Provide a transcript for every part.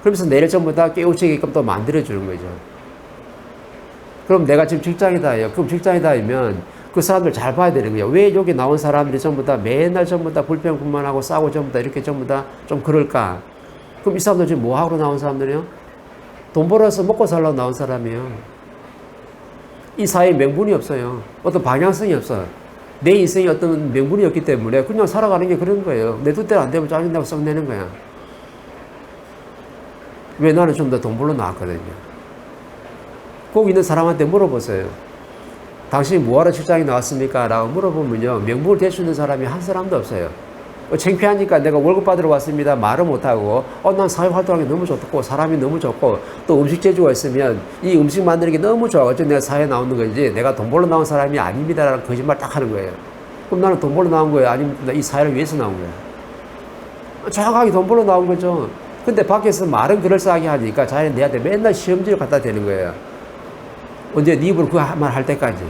그러면서 내일 전부 다 깨우치게끔 또 만들어주는 거죠. 그럼 내가 지금 직장이다. 그럼 직장이다면 그 사람들 잘 봐야 되는 거예요. 왜 여기 나온 사람들이 전부 다 맨날 전부 다 불평불만하고 싸우고 전부 다 이렇게 전부 다 좀 그럴까? 그럼 이 사람들 지금 뭐 하러 나온 사람들이요? 돈 벌어서 먹고 살려고 나온 사람이에요. 이 사회에 명분이 없어요. 어떤 방향성이 없어요. 내 인생에 어떤 명분이 없기 때문에 그냥 살아가는 게 그런 거예요. 내 뜻대로 안 되면 짜증나고 썩내는 거야. 왜 나는 좀 더 돈 벌러 나왔거든요. 꼭 있는 사람한테 물어보세요. 당신이 뭐하러 직장에 나왔습니까? 라고 물어보면요. 명분을 댈 수 있는 사람이 한 사람도 없어요. 창피하니까 내가 월급 받으러 왔습니다. 말을 못하고, 난 사회활동하기 너무 좋고, 사람이 너무 좋고, 또 음식 재주가 있으면 이 음식 만드는 게 너무 좋아. 어쩌면 내가 사회에 나오는 건지, 내가 돈 벌러 나온 사람이 아닙니다. 라는 거짓말 딱 하는 거예요. 그럼 나는 돈 벌러 나온 거예요? 아니면 이 사회를 위해서 나온 거예요? 정확하게 돈 벌러 나온 거죠. 근데 밖에서 말은 그럴싸하게 하니까 자기는 내한테 맨날 시험지를 갖다 대는 거예요. 언제 네 입으로 그 말 할 때까지.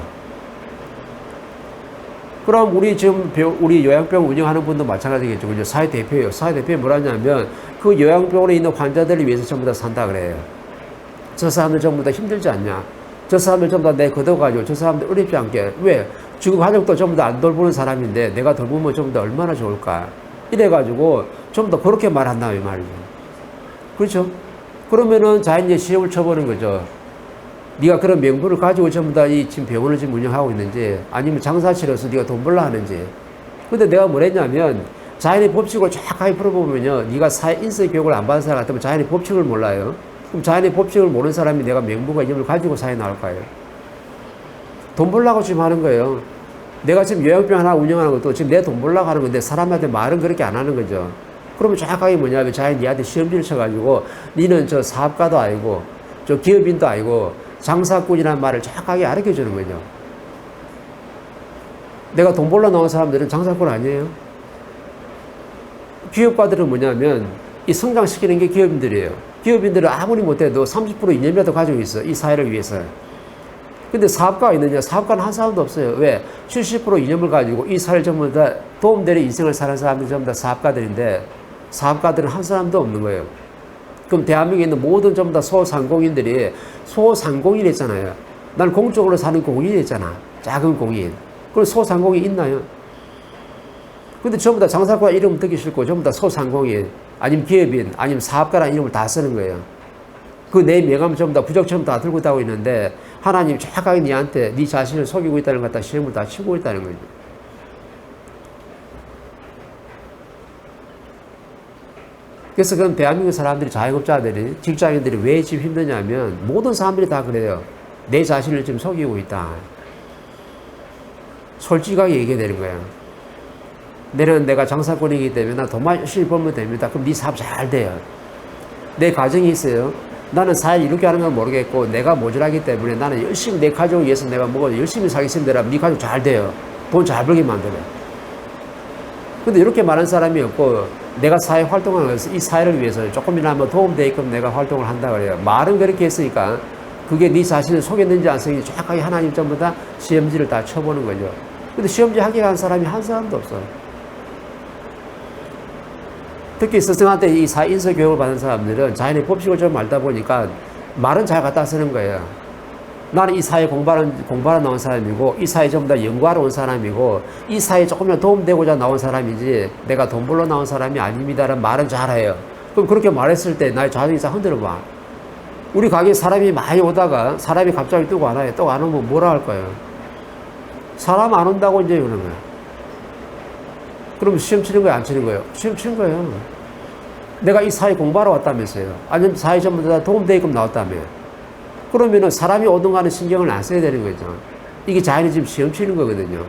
그럼 우리 지금 우리 요양병 운영하는 분도 마찬가지겠죠. 그죠? 사회대표예요. 사회대표에 뭐라냐면 그 요양병원에 있는 환자들을 위해서 전부 다 산다 그래요. 저 사람들 전부 다 힘들지 않냐? 저 사람들 전부 다 내 걷어가지고 저 사람들 어렵지 않게. 왜? 지금 가족도 전부 다 안 돌보는 사람인데 내가 돌보면 전부 다 얼마나 좋을까? 이래가지고 전부 다 그렇게 말한다 이 말이죠. 그렇죠? 그러면은 자연히 시험을 쳐보는 거죠. 네가 그런 명분을 가지고 전부 다 이 지금 병원을 지금 운영하고 있는지 아니면 장사치러서 네가 돈 벌려 하는지. 근데 내가 뭘 했냐면 자연의 법칙을 정확하게 풀어보면요. 네가 사회 인성 교육을 안 받은 사람 같으면 자연의 법칙을 몰라요. 그럼 자연의 법칙을 모르는 사람이 내가 명분과 이념을 가지고 사회에 나올까요? 돈 벌려고 지금 하는 거예요. 내가 지금 요양병 하나 운영하는 것도 지금 내 돈 벌려고 하는 건데 사람한테 말은 그렇게 안 하는 거죠. 그러면 정확하게 뭐냐면 자연이 네한테 시험지를 쳐가지고 니는 저 사업가도 아니고 저 기업인도 아니고 장사꾼이라는 말을 정확하게 가르쳐 주는 거죠. 내가 돈 벌러 나온 사람들은 장사꾼 아니에요. 기업가들은 뭐냐면 이 성장시키는 게 기업인들이에요. 기업인들은 아무리 못해도 30% 이념이라도 가지고 있어. 이 사회를 위해서. 근데 사업가가 있느냐? 사업가는 한 사람도 없어요. 왜? 70% 이념을 가지고 이 사회를 전부 다 도움되는 인생을 사는 사람들이 전부 다 사업가들인데 사업가들은 한 사람도 없는 거예요. 그럼 대한민국에 있는 모든 전부 다 소상공인들이 소상공인이잖아요. 난 공적으로 사는 공인이잖아. 작은 공인. 그럼 소상공인 있나요? 근데 전부 다 장사과 이름 듣기 싫고 전부 다 소상공인 아니면 기업인 아니면 사업가라는 이름을 다 쓰는 거예요. 그 내 명함 전부 다 부적처럼 다 들고 다니고 있는데 하나님 정확하게 니한테 네 자신을 속이고 있다는 것 같다 시험을 다 치고 있다는 거죠. 그래서 그럼 대한민국 사람들이 자영업자들이 직장인들이 왜 지금 힘드냐면 모든 사람들이 다 그래요. 내 자신을 지금 속이고 있다. 솔직하게 얘기해야 되는 거야. 내가 장사꾼이기 때문에 나 돈만 열심히 벌면 됩니다. 그럼 네 사업 잘 돼요. 내 가정이 있어요. 나는 사회 이렇게 하는 건 모르겠고 내가 모자라기 때문에 나는 열심히 내 가족을 위해서 내가 뭐가 열심히 살겠습니다. 네 가족 잘 돼요. 돈 잘 벌게 만들어요. 근데 이렇게 말하는 사람이 없고 내가 사회 활동을 해서 이 사회를 위해서 조금이나마 도움되게끔 내가 활동을 한다 그래요. 말은 그렇게 했으니까 그게 네 자신을 속였는지 안 속였는지 정확하게 하나님 전부 다 시험지를 다 쳐보는 거죠. 근데 시험지 하게 한 사람이 한 사람도 없어요. 특히 스승한테 이 사회 인서 교육을 받은 사람들은 자연의 법칙을 좀 알다 보니까 말은 잘 갖다 쓰는 거예요. 나는 이 사회 공부하러 나온 사람이고 이 사회 전부 다 연구하러 온 사람이고 이 사회에 조금이라도 도움되고자 나온 사람이지 내가 돈 벌러 나온 사람이 아닙니다라는 말은 잘해요. 그럼 그렇게 말했을 때 나의 자존심이 싹 흔들어 봐. 우리 가게에 사람이 많이 오다가 사람이 갑자기 뜨고 안 와요. 또 안 오면 뭐라 할 거예요? 사람 안 온다고 이제 그러는 거예요. 그럼 시험 치는 거예요? 안 치는 거예요? 시험 치는 거예요. 내가 이 사회 공부하러 왔다면서요. 아니면 사회 전부 다 도움되게끔 나왔다며요. 그러면은 사람이 오든 가는 신경을 안 써야 되는 거죠. 이게 자연이 지금 시험 치는 거거든요.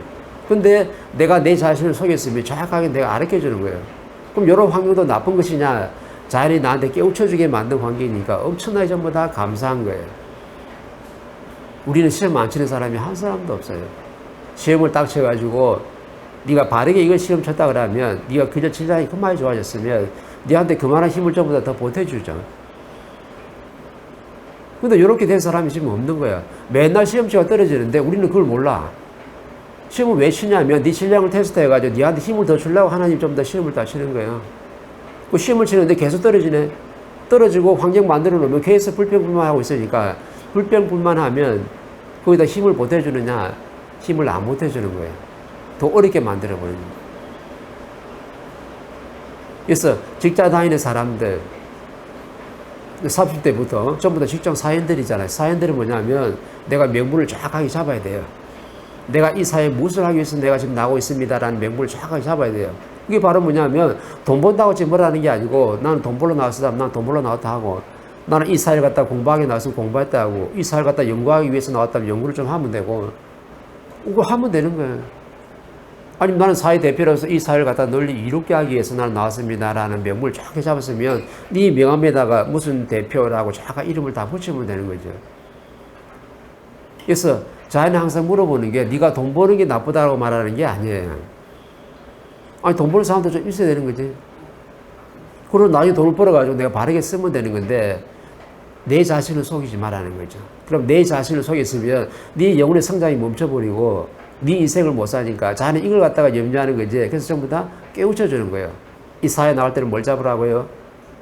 근데 내가 내 자신을 속였으면 정확하게 내가 가르쳐 주는 거예요. 그럼 이런 환경도 나쁜 것이냐? 자연이 나한테 깨우쳐주게 만든 환경이니까 엄청나게 전부 다 감사한 거예요. 우리는 시험 안 치는 사람이 한 사람도 없어요. 시험을 딱 쳐가지고 네가 바르게 이걸 시험 쳤다 그러면 네가 그저 질량이 그만이 좋아졌으면 네한테 그만한 힘을 전부 다 더 보태주죠. 근데 이렇게 된 사람이 지금 없는 거야. 맨날 시험치가 떨어지는데 우리는 그걸 몰라. 시험을 왜 치냐면 네 실력을 테스트해가지고 네한테 힘을 더 주려고 하나님 좀 더 시험을 다 치는 거예요. 그 시험을 치는데 계속 떨어지네. 떨어지고 환경 만들어 놓으면 계속 불평불만하고 있으니까 불평불만하면 거기다 힘을 보태주느냐? 힘을 안 보태주는 거예요. 더 어렵게 만들어 버리는 거예요. 그래서 직장 다니는 사람들 30대부터 전부 다 직장 사연들이잖아요. 사연들은 뭐냐면 내가 명분을 정확하게 잡아야 돼요. 내가 이 사회에 무엇을 하기 위해서 내가 지금 나오고 있습니다라는 명분을 정확하게 잡아야 돼요. 그게 바로 뭐냐면 돈 번다고 지금 뭐라는 게 아니고 나는 돈 벌러 나왔다 하면 난 돈 벌러 나왔다 하고 나는 이 사회를 갖다 공부하기 나왔으면 공부했다 하고 이 사회를 갖다 연구하기 위해서 나왔다면 연구를 좀 하면 되고 그거 하면 되는 거예요. 아니면 나는 사회 대표로서 이 사회를 갖다 널리 이롭게 하기 위해서 나는 나왔습니다라는 명분을 정확히 잡았으면 네 명함에다가 무슨 대표라고 정확한 이름을 다 붙이면 되는 거죠. 그래서 자연은 항상 물어보는 게 네가 돈 버는 게 나쁘다고 말하는 게 아니에요. 아니 돈 버는 사람도 좀 있어야 되는 거지. 그리고 나중에 돈을 벌어가지고 내가 바르게 쓰면 되는 건데 내 자신을 속이지 말라는 거죠. 그럼 내 자신을 속였으면 네 영혼의 성장이 멈춰버리고 네 인생을 못 사니까 자는 이걸 갖다가 염려하는 거지. 그래서 전부 다 깨우쳐 주는 거예요. 이 사회 나갈 때는 뭘 잡으라고요?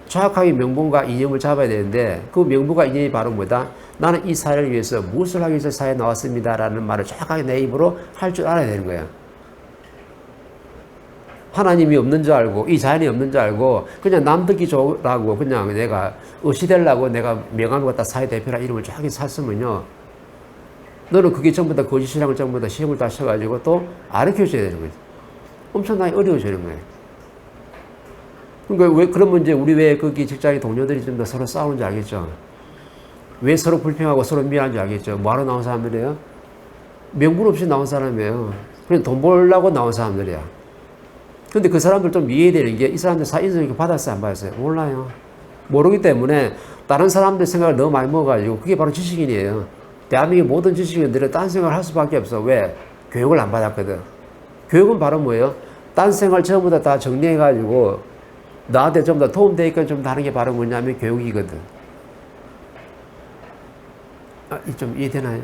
정확하게 명분과 이념을 잡아야 되는데 그 명분과 이념이 바로 뭐다? 나는 이 사회를 위해서 무엇을 하기 위해서 사회에 나왔습니다라는 말을 정확하게 내 입으로 할 줄 알아야 되는 거예요. 하나님이 없는 줄 알고 이 자연이 없는 줄 알고 그냥 남 듣기 좋으라고 그냥 내가 의시되려고 내가 명함을 갖다 사회 대표라 이름을 정확히 샀으면요. 너는 그게 전부 다 거짓이라는 걸 전부 다 시험을 다 쳐가지고 또 가르쳐줘야 되는 거지. 엄청나게 어려워지는 거예요. 그러니까 왜, 그러면 이제 우리 왜 거기 직장의 동료들이 좀 더 서로 싸우는지 알겠죠? 왜 서로 불평하고 서로 미안한지 알겠죠? 뭐하러 나온 사람들이에요? 명분 없이 나온 사람이에요. 그냥 돈 벌려고 나온 사람들이야. 근데 그 사람들 좀 이해해야 되는 게 이 사람들 사인승 받았어요? 안 받았어요? 몰라요. 모르기 때문에 다른 사람들 생각을 너무 많이 먹어가지고 그게 바로 지식인이에요. 대한민국 모든 지식인들은 딴 생각을 할 수밖에 없어. 왜? 교육을 안 받았거든. 교육은 바로 뭐예요? 딴 생활 전부 다 정리해가지고 나한테 좀 더 도움되니까 좀 다른 게 바로 뭐냐면 교육이거든. 좀 이해되나요?